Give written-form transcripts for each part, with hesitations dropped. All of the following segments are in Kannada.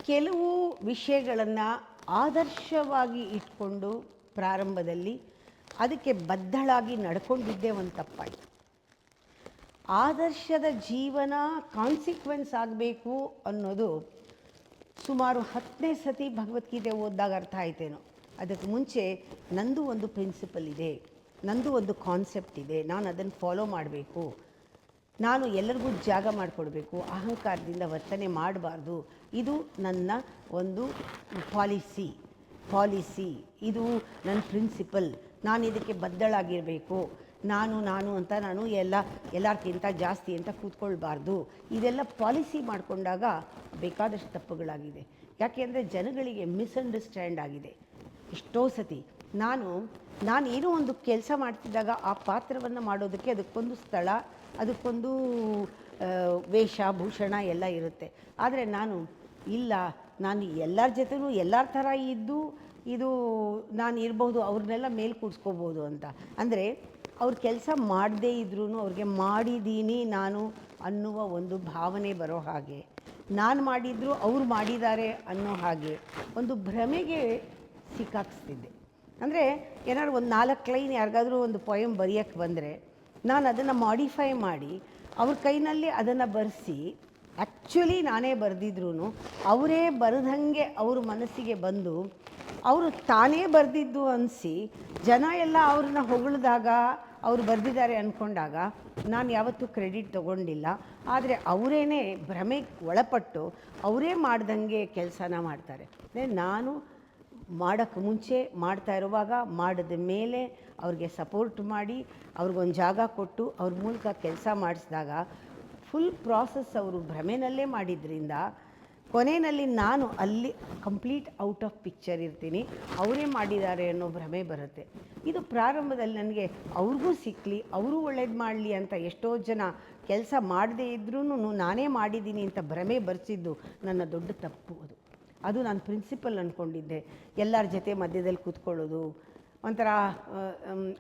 ಕೆಲವು ವಿಷಯಗಳನ್ನು ಆದರ್ಶವಾಗಿ ಇಟ್ಕೊಂಡು ಪ್ರಾರಂಭದಲ್ಲಿ ಅದಕ್ಕೆ ಬದ್ಧಳಾಗಿ ನಡ್ಕೊಂಡಿದ್ದೇ ಒಂದು ತಪ್ಪಾಯಿತು. ಆದರ್ಶದ ಜೀವನ ಕಾನ್ಸಿಕ್ವೆನ್ಸ್ ಆಗಬೇಕು ಅನ್ನೋದು ಸುಮಾರು 10ನೇ ಸತಿ ಭಗವದ್ಗೀತೆ ಓದಿದಾಗ ಅರ್ಥ ಆಯ್ತೇನೋ. ಅದಕ್ಕೆ ಮುಂಚೆ ನಂದು ಒಂದು ಪ್ರಿನ್ಸಿಪಲ್ ಇದೆ, ನಂದು ಒಂದು ಕಾನ್ಸೆಪ್ಟ್ ಇದೆ, ನಾನು ಅದನ್ನು ಫಾಲೋ ಮಾಡಬೇಕು, ನಾನು ಎಲ್ಲರಿಗೂ ಜಾಗ ಮಾಡಿಕೊಡ್ಬೇಕು, ಅಹಂಕಾರದಿಂದ ವರ್ತನೆ ಮಾಡಬಾರ್ದು, ಇದು ನನ್ನ ಒಂದು ಪಾಲಿಸಿ, ಇದು ನನ್ನ ಪ್ರಿನ್ಸಿಪಲ್, ನಾನು ಇದಕ್ಕೆ ಬದ್ಧಳಾಗಿರಬೇಕು, ನಾನು ಅಂತ ನಾನು ಎಲ್ಲರಿಗಿಂತ ಜಾಸ್ತಿ ಅಂತ ಕೂತ್ಕೊಳ್ಬಾರ್ದು. ಇದೆಲ್ಲ ಪಾಲಿಸಿ ಮಾಡಿಕೊಂಡಾಗ ಬೇಕಾದಷ್ಟು ತಪ್ಪುಗಳಾಗಿದೆ. ಯಾಕೆಂದರೆ ಜನಗಳಿಗೆ ಮಿಸ್ಅಂಡರ್ಸ್ಟ್ಯಾಂಡ್ ಆಗಿದೆ ಎಷ್ಟೋ ಸತಿ. ನಾನು ಏನೋ ಒಂದು ಕೆಲಸ ಮಾಡ್ತಿದ್ದಾಗ ಆ ಪಾತ್ರವನ್ನು ಮಾಡೋದಕ್ಕೆ ಅದಕ್ಕೊಂದು ಸ್ಥಳ, ಅದಕ್ಕೊಂದು ವೇಷಭೂಷಣ ಎಲ್ಲ ಇರುತ್ತೆ. ಆದರೆ ನಾನು ಎಲ್ಲರ ಜೊತೆನೂ ಎಲ್ಲರ ಥರ ಇದು ನಾನು ಇರ್ಬೋದು, ಅವ್ರನ್ನೆಲ್ಲ ಮೇಲೆ ಕೂಡಿಸ್ಕೋಬೋದು ಅಂತ. ಅಂದರೆ ಅವ್ರು ಕೆಲಸ ಮಾಡದೇ ಇದ್ರೂ ಅವ್ರಿಗೆ ಮಾಡಿದ್ದೀನಿ ನಾನು ಅನ್ನುವ ಒಂದು ಭಾವನೆ ಬರೋ ಹಾಗೆ, ನಾನು ಮಾಡಿದರೂ ಅವ್ರು ಮಾಡಿದ್ದಾರೆ ಅನ್ನೋ ಹಾಗೆ ಒಂದು ಭ್ರಮೆಗೆ ಸಿಕ್ಕಾಕ್ಸ್ತಿದ್ದೆ. ಅಂದರೆ ಏನಾದ್ರು ಒಂದು 4 ಲೈನ್ ಯಾರಿಗಾದರೂ ಒಂದು ಪೊಯಮ್ ಬರೆಯೋಕ್ಕೆ ಬಂದರೆ ನಾನು ಅದನ್ನು ಮಾಡಿಫೈ ಮಾಡಿ ಅವ್ರ ಕೈನಲ್ಲಿ ಅದನ್ನು ಬರೆಸಿ, ಆ್ಯಕ್ಚುಲಿ ನಾನೇ ಬರೆದಿದ್ರೂ ಅವರೇ ಬರೆದಂಗೆ ಅವ್ರ ಮನಸ್ಸಿಗೆ ಬಂದು ಅವರು ತಾನೇ ಬರೆದಿದ್ದು ಅನಿಸಿ ಜನ ಎಲ್ಲ ಅವ್ರನ್ನ ಹೊಗಳಿದಾಗ ಅವ್ರು ಬರೆದಿದ್ದಾರೆ ಅಂದ್ಕೊಂಡಾಗ ನಾನು ಯಾವತ್ತೂ ಕ್ರೆಡಿಟ್ ತೊಗೊಂಡಿಲ್ಲ. ಆದರೆ ಅವರೇನೇ ಭ್ರಮೆಗೆ ಒಳಪಟ್ಟು ಅವರೇ ಮಾಡ್ದಂಗೆ ಕೆಲಸನ ಮಾಡ್ತಾರೆ. ನಾನು ಮಾಡೋಕ್ಕೆ ಮುಂಚೆ ಮಾಡ್ತಾ ಇರುವಾಗ, ಮಾಡಿದ ಮೇಲೆ ಅವ್ರಿಗೆ ಸಪೋರ್ಟ್ ಮಾಡಿ ಅವ್ರಿಗೊಂದು ಜಾಗ ಕೊಟ್ಟು ಅವ್ರ ಮೂಲಕ ಕೆಲಸ ಮಾಡಿಸಿದಾಗ ಫುಲ್ ಪ್ರಾಸೆಸ್ ಅವರು ಭ್ರಮೆನಲ್ಲೇ ಮಾಡಿದ್ರಿಂದ ಕೊನೆಯಲ್ಲಿ ನಾನು ಅಲ್ಲಿ ಕಂಪ್ಲೀಟ್ ಔಟ್ ಆಫ್ ಪಿಕ್ಚರ್ ಇರ್ತೀನಿ, ಅವರೇ ಮಾಡಿದ್ದಾರೆ ಅನ್ನೋ ಭ್ರಮೆ ಬರುತ್ತೆ. ಇದು ಪ್ರಾರಂಭದಲ್ಲಿ ನನಗೆ ಅವ್ರಿಗೂ ಸಿಕ್ಕಲಿ, ಅವರು ಒಳ್ಳೇದು ಮಾಡಲಿ ಅಂತ ಎಷ್ಟೋ ಜನ ಕೆಲಸ ಮಾಡದೇ ಇದ್ರೂ ನಾನೇ ಮಾಡಿದ್ದೀನಿ ಅಂತ ಭ್ರಮೆ ಬರೆಸಿದ್ದು ನನ್ನ ದೊಡ್ಡ ತಪ್ಪು. ಅದು ನಾನು ಪ್ರಿನ್ಸಿಪಲ್ ಅಂದ್ಕೊಂಡಿದ್ದೆ. ಎಲ್ಲರ ಜೊತೆ ಮಧ್ಯದಲ್ಲಿ ಕೂತ್ಕೊಳ್ಳೋದು, ಒಂಥರ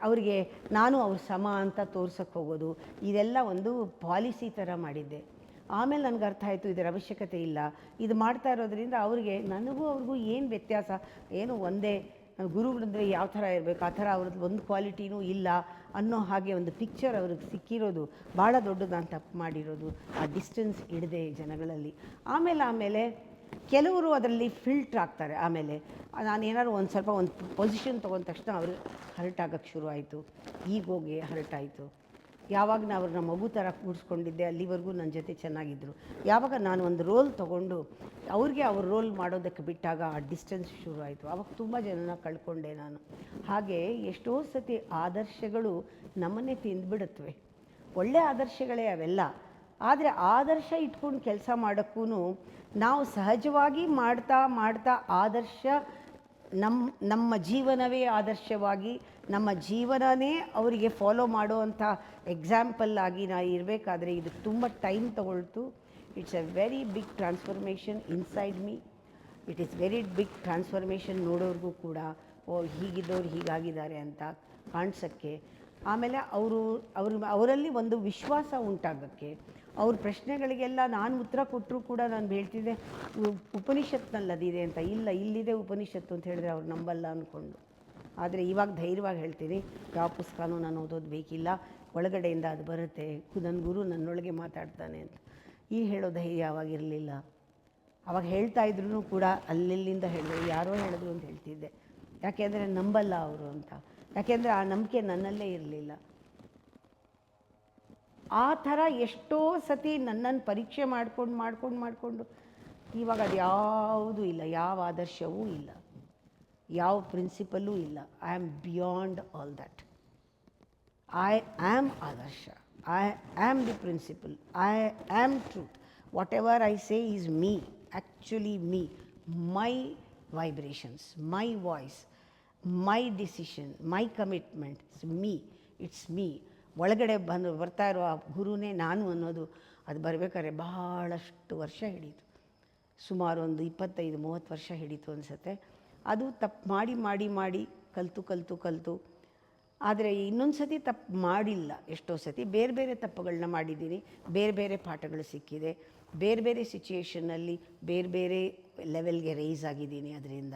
ಅವರಿಗೆ ನಾನು ಅವ್ರ ಸಮ ಅಂತ ತೋರ್ಸೋಕ್ಕೆ ಹೋಗೋದು, ಇದೆಲ್ಲ ಒಂದು ಪಾಲಿಸಿ ಥರ ಮಾಡಿದ್ದೆ. ಆಮೇಲೆ ನನಗೆ ಅರ್ಥ ಆಯಿತು ಇದರ ಅವಶ್ಯಕತೆ ಇಲ್ಲ. ಇದು ಮಾಡ್ತಾ ಇರೋದ್ರಿಂದ ನನಗೂ ಅವ್ರಿಗೂ ಏನು ವ್ಯತ್ಯಾಸ, ಏನು ಒಂದೇ. ಗುರುಗಳಂದರೆ ಯಾವ ಥರ ಇರಬೇಕು ಆ ಥರ ಅವ್ರದ್ದು ಒಂದು ಕ್ವಾಲಿಟಿನೂ ಇಲ್ಲ ಅನ್ನೋ ಹಾಗೆ ಒಂದು ಪಿಕ್ಚರ್ ಅವ್ರಿಗೆ ಸಿಕ್ಕಿರೋದು ಭಾಳ ದೊಡ್ಡದು. ನಾನು ತಪ್ಪು ಮಾಡಿರೋದು ಆ ಡಿಸ್ಟೆನ್ಸ್ ಹಿಡಿದೆ ಜನಗಳಲ್ಲಿ. ಆಮೇಲೆ ಕೆಲವರು ಅದರಲ್ಲಿ ಫಿಲ್ಟ್ರ್ ಆಗ್ತಾರೆ. ಆಮೇಲೆ ನಾನೇನಾದ್ರು ಒಂದು ಸ್ವಲ್ಪ ಒಂದು ಪೊಸಿಷನ್ ತೊಗೊಂಡ ತಕ್ಷಣ ಅವರು ಹರ್ಟ್ ಆಗೋಕ್ಕೆ ಶುರು ಆಯಿತು, ಈಗೋಗೆ ಹರ್ಟ್ ಆಯಿತು. ಯಾವಾಗ ನಾನು ಅವ್ರನ್ನ ಮಗು ಥರ ಕೂಡಿಸ್ಕೊಂಡಿದ್ದೆ ಅಲ್ಲಿವರೆಗೂ ನನ್ನ ಜೊತೆ ಚೆನ್ನಾಗಿದ್ದರು. ಯಾವಾಗ ನಾನು ಒಂದು ರೋಲ್ ತೊಗೊಂಡು ಅವ್ರಿಗೆ ಅವ್ರ ರೋಲ್ ಮಾಡೋದಕ್ಕೆ ಬಿಟ್ಟಾಗ ಆ ಡಿಸ್ಟೆನ್ಸ್ ಶುರು ಆಯಿತು. ಆವಾಗ ತುಂಬ ಜನನ ಕಳ್ಕೊಂಡೆ ನಾನು. ಹಾಗೆ ಎಷ್ಟೋ ಸತಿ ಆದರ್ಶಗಳು ನಮ್ಮನ್ನೇ ತಿಂದುಬಿಡುತ್ತವೆ. ಒಳ್ಳೆಯ ಆದರ್ಶಗಳೇ ಅವೆಲ್ಲ. ಆದರೆ ಆದರ್ಶ ಇಟ್ಕೊಂಡು ಕೆಲಸ ಮಾಡೋಕ್ಕೂ ನಾವು ಸಹಜವಾಗಿ ಮಾಡ್ತಾ ಆದರ್ಶ ನಮ್ಮ ಜೀವನವೇ ಆದರ್ಶವಾಗಿ, ನಮ್ಮ ಜೀವನನೇ ಅವರಿಗೆ ಫಾಲೋ ಮಾಡುವಂಥ ಎಕ್ಸಾಂಪಲ್ ಆಗಿ ನಾವು ಇರಬೇಕಾದ್ರೆ ಇದು ತುಂಬ ಟೈಮ್ ತಗೊಳ್ತು. It's a very big transformation inside me. It is very big transformation ನೋಡೋರಿಗೂ ಕೂಡ ಹೀಗಿದ್ದವ್ರು ಹೀಗಾಗಿದ್ದಾರೆ ಅಂತ ಕಾಣಿಸೋಕ್ಕೆ. ಆಮೇಲೆ ಅವರಲ್ಲಿ ಒಂದು ವಿಶ್ವಾಸ ಉಂಟಾಗೋಕ್ಕೆ, ಅವ್ರ ಪ್ರಶ್ನೆಗಳಿಗೆಲ್ಲ ನಾನು ಉತ್ತರ ಕೊಟ್ಟರೂ ಕೂಡ ನಾನು ಹೇಳ್ತಿದ್ದೆ ಉಪನಿಷತ್ನಲ್ಲಿ ಅದಿದೆ ಅಂತ. ಇಲ್ಲ, ಇಲ್ಲಿದೆ ಉಪನಿಷತ್ತು ಅಂತ ಹೇಳಿದ್ರೆ ಅವ್ರು ನಂಬಲ್ಲ ಅಂದ್ಕೊಂಡು. ಆದರೆ ಇವಾಗ ಧೈರ್ಯವಾಗಿ ಹೇಳ್ತೀನಿ, ಯಾವ ಪುಸ್ತಕನೂ ನಾನು ಓದೋದು ಬೇಕಿಲ್ಲ, ಒಳಗಡೆಯಿಂದ ಅದು ಬರುತ್ತೆ, ನನ್ನ ಗುರು ನನ್ನೊಳಗೆ ಮಾತಾಡ್ತಾನೆ ಅಂತ. ಈ ಹೇಳೋ ಧೈರ್ಯ ಅವಾಗಿರಲಿಲ್ಲ. ಅವಾಗ ಹೇಳ್ತಾ ಇದ್ರೂ ಕೂಡ ಅಲ್ಲೆಲ್ಲಿಂದ ಹೇಳಿದ್ರು, ಯಾರೋ ಹೇಳಿದ್ರು ಅಂತ ಹೇಳ್ತಿದ್ದೆ. ಯಾಕೆಂದರೆ ನಂಬಲ್ಲ ಅವರು ಅಂತ. ಯಾಕೆಂದರೆ ಆ ನಂಬಿಕೆ ನನ್ನಲ್ಲೇ ಇರಲಿಲ್ಲ. ಆ ಥರ ಎಷ್ಟೋ ಸತಿ ನನ್ನನ್ನು ಪರೀಕ್ಷೆ ಮಾಡಿಕೊಂಡು ಇವಾಗ ಅದು ಯಾವುದೂ ಇಲ್ಲ, ಯಾವ ಆದರ್ಶವೂ ಇಲ್ಲ, ಯಾವ ಪ್ರಿನ್ಸಿಪಲ್ಲೂ ಇಲ್ಲ. I am beyond all that. I am ಆದರ್ಶ, I am the principle, I am truth. Whatever I say is me, actually me, my vibrations, my voice, my decision, my commitment, it's me. ಒಳಗಡೆ ಬರ್ತಾ ಇರೋ ಆ ಗುರುನೇ ನಾನು ಅನ್ನೋದು ಅದು ಬರಬೇಕಾದ್ರೆ ಬಹಳಷ್ಟು ವರ್ಷ ಹಿಡೀತು. ಸುಮಾರು ಒಂದು 25-30 ವರ್ಷ ಹಿಡೀತು ಅನಿಸುತ್ತೆ. ಅದು ತಪ್ಪು ಮಾಡಿ ಕಲಿತು ಆದರೆ ಇನ್ನೊಂದು ಸತಿ ತಪ್ಪು ಮಾಡಿಲ್ಲ. ಎಷ್ಟೋ ಸತಿ ಬೇರೆ ತಪ್ಪುಗಳನ್ನ ಮಾಡಿದ್ದೀನಿ, ಬೇರೆ ಪಾಠಗಳು ಸಿಕ್ಕಿದೆ, ಬೇರೆ ಸಿಚುಯೇಷನ್ನಲ್ಲಿ ಬೇರೆ ಲೆವೆಲ್ಗೆ ರೈಸ್ ಆಗಿದ್ದೀನಿ. ಅದರಿಂದ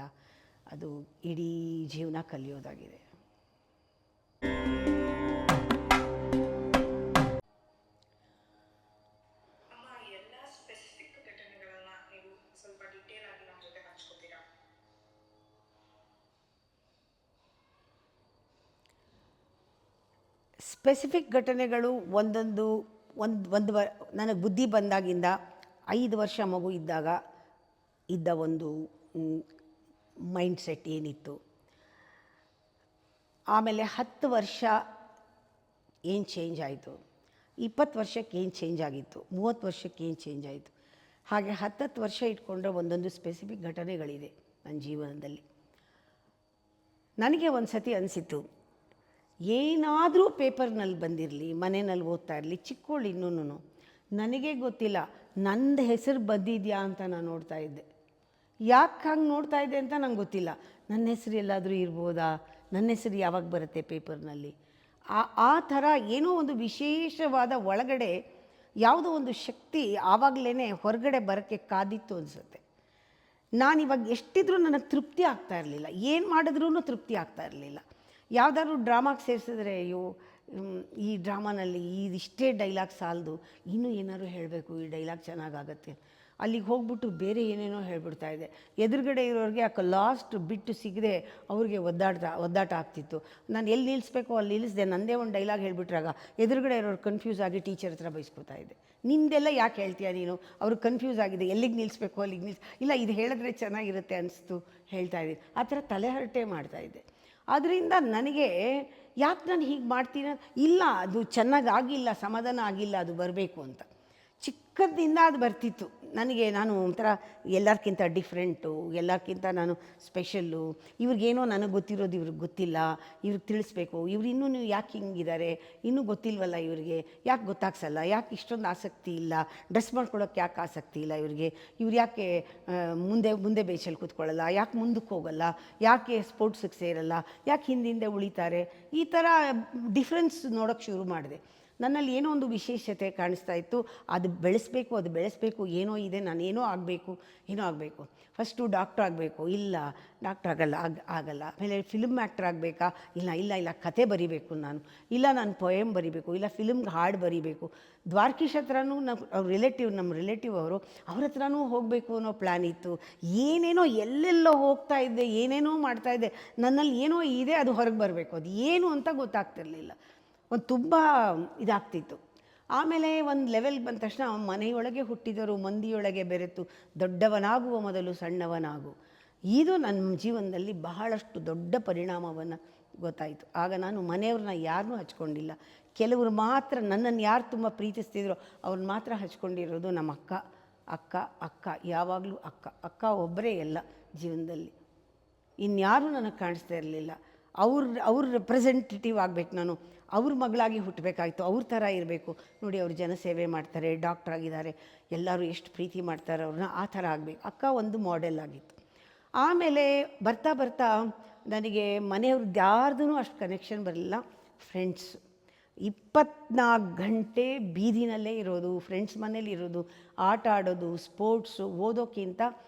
ಅದು ಇಡೀ ಜೀವನ ಕಲಿಯೋದಾಗಿದೆ. ಸ್ಪೆಸಿಫಿಕ್ ಘಟನೆಗಳು ಒಂದೊಂದು ನನಗೆ ಬುದ್ಧಿ ಬಂದಾಗಿಂದ 5 ವರ್ಷ ಮಗು ಇದ್ದಾಗ ಇದ್ದ ಒಂದು ಮೈಂಡ್ಸೆಟ್ ಏನಿತ್ತು, ಆಮೇಲೆ 10 ವರ್ಷ ಏನು ಚೇಂಜ್ ಆಯಿತು, 20 ವರ್ಷಕ್ಕೆ ಏನು ಚೇಂಜ್ ಆಗಿತ್ತು, 30 ವರ್ಷಕ್ಕೆ ಏನು ಚೇಂಜ್ ಆಯಿತು, ಹಾಗೆ 10 ವರ್ಷ ಇಟ್ಕೊಂಡ್ರೆ ಒಂದೊಂದು ಸ್ಪೆಸಿಫಿಕ್ ಘಟನೆಗಳಿದೆ ನನ್ನ ಜೀವನದಲ್ಲಿ. ನನಗೆ ಒಂದು ಸತಿ ಅನಿಸಿತ್ತು, ಏನಾದರೂ ಪೇಪರ್ನಲ್ಲಿ ಬಂದಿರಲಿ, ಮನೆಯಲ್ಲಿ ಓದ್ತಾ ಇರಲಿ, ಚಿಕ್ಕವಳು ಇನ್ನೂ ನನಗೆ ಗೊತ್ತಿಲ್ಲ ನಂದು ಹೆಸರು ಬಂದಿದೆಯಾ ಅಂತ ನಾನು ನೋಡ್ತಾ ಇದ್ದೆ. ಯಾಕೆ ಹಂಗೆ ನೋಡ್ತಾ ಇದ್ದೆ ಅಂತ ನಂಗೆ ಗೊತ್ತಿಲ್ಲ. ನನ್ನ ಹೆಸರು ಎಲ್ಲಾದರೂ ಇರ್ಬೋದಾ, ನನ್ನ ಹೆಸರು ಯಾವಾಗ ಬರುತ್ತೆ ಪೇಪರ್ನಲ್ಲಿ, ಆ ಥರ ಏನೋ ಒಂದು ವಿಶೇಷವಾದ ಒಳಗಡೆ ಯಾವುದೋ ಒಂದು ಶಕ್ತಿ ಆವಾಗಲೇ ಹೊರಗಡೆ ಬರೋಕ್ಕೆ ಕಾದಿತ್ತು ಅನಿಸುತ್ತೆ. ನಾನಿವಾಗ ಎಷ್ಟಿದ್ರೂ ನನಗೆ ತೃಪ್ತಿ ಆಗ್ತಾ ಇರಲಿಲ್ಲ, ಏನು ಮಾಡಿದ್ರೂ ತೃಪ್ತಿ ಆಗ್ತಾ ಇರಲಿಲ್ಲ. ಯಾವುದಾದ್ರು ಡ್ರಾಮಾಗೆ ಸೇರಿಸಿದ್ರೆ, ಅಯ್ಯೋ ಈ ಡ್ರಾಮಾನಲ್ಲಿ ಇದಿಷ್ಟೇ ಡೈಲಾಗ್ ಸಾಲದು, ಇನ್ನೂ ಏನಾದ್ರು ಹೇಳಬೇಕು, ಈ ಡೈಲಾಗ್ ಚೆನ್ನಾಗಾಗತ್ತೆ, ಅಲ್ಲಿಗೆ ಹೋಗ್ಬಿಟ್ಟು ಬೇರೆ ಏನೇನೋ ಹೇಳ್ಬಿಡ್ತಾ ಇದೆ. ಎದುರುಗಡೆ ಇರೋರಿಗೆ ಲಾಸ್ಟ್ ಬಿಟ್ಟು ಸಿಗದೆ ಅವ್ರಿಗೆ ಒದ್ದಾಟ ಆಗ್ತಿತ್ತು. ನಾನು ಎಲ್ಲಿ ನಿಲ್ಲಿಸ್ಬೇಕೋ ಅಲ್ಲಿ ನಿಲ್ಲಿಸಿದೆ, ನನ್ನದೇ ಒಂದು ಡೈಲಾಗ್ ಹೇಳಿಬಿಟ್ರಾಗ ಎದುರುಗಡೆ ಇರೋರು ಕನ್ಫ್ಯೂಸ್ ಆಗಿ ಟೀಚರ್ ಹತ್ರ ಬೈಸ್ಕೊತಾ ಇದ್ದೆ. ನಿಂದೆಲ್ಲ ಯಾಕೆ ಹೇಳ್ತೀಯ ನೀನು, ಅವ್ರಿಗೆ ಕನ್ಫ್ಯೂಸ್ ಆಗಿದೆ, ಎಲ್ಲಿಗೆ ನಿಲ್ಲಿಸ್ಬೇಕು ಅಲ್ಲಿಗೆ ಇಲ್ಲ, ಇದು ಹೇಳಿದ್ರೆ ಚೆನ್ನಾಗಿರುತ್ತೆ ಅನಿಸ್ತು ಹೇಳ್ತಾ ಇದ್ದೀನಿ. ಆ ಥರ ತಲೆಹರಟೆ ಮಾಡ್ತಾಯಿದ್ದೆ. ಆದ್ದರಿಂದ ನನಗೆ ಯಾಕೆ ನಾನು ಹೀಗೆ ಮಾಡ್ತೀನಿ, ಇಲ್ಲ ಅದು ಚೆನ್ನಾಗಾಗಿಲ್ಲ, ಸಮಾಧಾನ ಆಗಿಲ್ಲ, ಅದು ಬರಬೇಕು ಅಂತ ಚಿಕ್ಕದಿಂದ ಅದು ಬರ್ತಿತ್ತು ನನಗೆ. ನಾನು ಒಂಥರ ಎಲ್ಲರಿಗಿಂತ ಡಿಫ್ರೆಂಟು, ಎಲ್ಲರಿಗಿಂತ ನಾನು ಸ್ಪೆಷಲ್ಲು, ಇವ್ರಿಗೇನೋ ನನಗೆ ಗೊತ್ತಿರೋದು ಇವ್ರಿಗೆ ಗೊತ್ತಿಲ್ಲ, ಇವ್ರಿಗೆ ತಿಳಿಸ್ಬೇಕು, ಇವ್ರು ಇನ್ನೂ ಯಾಕೆ ಹಿಂಗಿದ್ದಾರೆ, ಇನ್ನೂ ಗೊತ್ತಿಲ್ವಲ್ಲ ಇವರಿಗೆ, ಯಾಕೆ ಗೊತ್ತಾಗ್ಸಲ್ಲ, ಯಾಕೆ ಇಷ್ಟೊಂದು ಆಸಕ್ತಿ ಇಲ್ಲ, ಡ್ರೆಸ್ ಮಾಡ್ಕೊಳ್ಳೋಕ್ಕೆ ಯಾಕೆ ಆಸಕ್ತಿ ಇಲ್ಲ ಇವ್ರಿಗೆ, ಇವ್ರು ಯಾಕೆ ಮುಂದೆ ಬೇಚಲ್ಲಿ ಕೂತ್ಕೊಳ್ಳಲ್ಲ, ಯಾಕೆ ಮುಂದಕ್ಕೆ ಹೋಗಲ್ಲ, ಯಾಕೆ ಸ್ಪೋರ್ಟ್ಸಿಗೆ ಸೇರಲ್ಲ, ಯಾಕೆ ಹಿಂದೆ ಉಳಿತಾರೆ, ಈ ಥರ ಡಿಫ್ರೆನ್ಸ್ ನೋಡೋಕ್ಕೆ ಶುರು ಮಾಡಿದೆ. ನನ್ನಲ್ಲಿ ಏನೋ ಒಂದು ವಿಶೇಷತೆ ಕಾಣಿಸ್ತಾ ಇತ್ತು, ಅದು ಬೆಳೆಸಬೇಕು, ಏನೋ ಇದೆ, ನಾನೇನೋ ಆಗಬೇಕು. ಫಸ್ಟು ಡಾಕ್ಟ್ರ್ ಆಗಬೇಕು, ಇಲ್ಲ ಡಾಕ್ಟ್ರ್ ಆಗಲ್ಲ. ಆಮೇಲೆ ಫಿಲ್ಮ್ ಆ್ಯಕ್ಟ್ರ್ ಆಗಬೇಕಾ, ಇಲ್ಲ ಕತೆ ಬರಿಬೇಕು ನಾನು, ಇಲ್ಲ ನಾನು ಪೊಯಮ್ ಬರಿಬೇಕು, ಇಲ್ಲ ಫಿಲ್ಮ್ಗೆ ಹಾಡು ಬರಿಬೇಕು. ದ್ವಾರಕೀಶ್ ಹತ್ರನೂ ನಮ್ಮ ರಿಲೇಟಿವ್ ಅವ್ರ ಹತ್ರನೂ ಹೋಗಬೇಕು ಅನ್ನೋ ಪ್ಲ್ಯಾನ್ ಇತ್ತು. ಏನೇನೋ ಎಲ್ಲೆಲ್ಲೋ ಹೋಗ್ತಾ ಇದ್ದೆ, ಏನೇನೋ ಮಾಡ್ತಾಯಿದ್ದೆ. ನನ್ನಲ್ಲಿ ಏನೋ ಇದೆ, ಅದು ಹೊರಗೆ ಬರಬೇಕು, ಅದು ಏನು ಅಂತ ಗೊತ್ತಾಗ್ತಿರ್ಲಿಲ್ಲ. ಒಂದು ತುಂಬ ಇದಾಗ್ತಿತ್ತು. ಆಮೇಲೆ ಒಂದು ಲೆವೆಲ್ಗೆ ಬಂದ ತಕ್ಷಣ ಮನೆಯೊಳಗೆ ಹುಟ್ಟಿದರು ಮಂದಿಯೊಳಗೆ ಬೆರೆತು ದೊಡ್ಡವನಾಗುವ ಮೊದಲು ಸಣ್ಣವನಾಗು, ಇದು ನನ್ನ ಜೀವನದಲ್ಲಿ ಬಹಳಷ್ಟು ದೊಡ್ಡ ಪರಿಣಾಮವನ್ನು ಗೊತ್ತಾಯಿತು. ಆಗ ನಾನು ಮನೆಯವ್ರನ್ನ ಯಾರನ್ನೂ ಹಚ್ಕೊಂಡಿಲ್ಲ, ಕೆಲವರು ಮಾತ್ರ ನನ್ನನ್ನು ಯಾರು ತುಂಬ ಪ್ರೀತಿಸ್ತಿದ್ರು ಅವ್ರನ್ನ ಮಾತ್ರ ಹಚ್ಕೊಂಡಿರೋದು. ನಮ್ಮ ಅಕ್ಕ ಯಾವಾಗಲೂ ಅಕ್ಕ ಒಬ್ಬರೇ ಎಲ್ಲ ಜೀವನದಲ್ಲಿ, ಇನ್ಯಾರೂ ನನಗೆ ಕಾಣಿಸ್ತಾ ಇರಲಿಲ್ಲ. ಅವ್ರ ರೆಪ್ರೆಸೆಂಟೇಟಿವ್ ಆಗಬೇಕು, ನಾನು ಅವ್ರ ಮಗಳಾಗಿ ಹುಟ್ಟಬೇಕಾಯ್ತು, ಅವ್ರ ಥರ ಇರಬೇಕು. ನೋಡಿ ಅವ್ರು ಜನಸೇವೆ ಮಾಡ್ತಾರೆ, ಡಾಕ್ಟ್ರ್ ಆಗಿದ್ದಾರೆ, ಎಲ್ಲರೂ ಎಷ್ಟು ಪ್ರೀತಿ ಮಾಡ್ತಾರೆ ಅವ್ರನ್ನ, ಆ ಥರ ಆಗಬೇಕು. ಅಕ್ಕ ಒಂದು ಮಾಡೆಲ್ ಆಗಿತ್ತು. ಆಮೇಲೆ ಬರ್ತಾ ನನಗೆ ಮನೆಯವ್ರದ್ದು ಯಾರ್ದೂ ಅಷ್ಟು ಕನೆಕ್ಷನ್ ಬರಲಿಲ್ಲ. ಫ್ರೆಂಡ್ಸ್ 24 ಗಂಟೆ ಬೀದಿನಲ್ಲೇ ಇರೋದು, ಫ್ರೆಂಡ್ಸ್ ಮನೇಲಿರೋದು, ಆಟ ಆಡೋದು, ಸ್ಪೋರ್ಟ್ಸು, ಓದೋಕ್ಕಿಂತ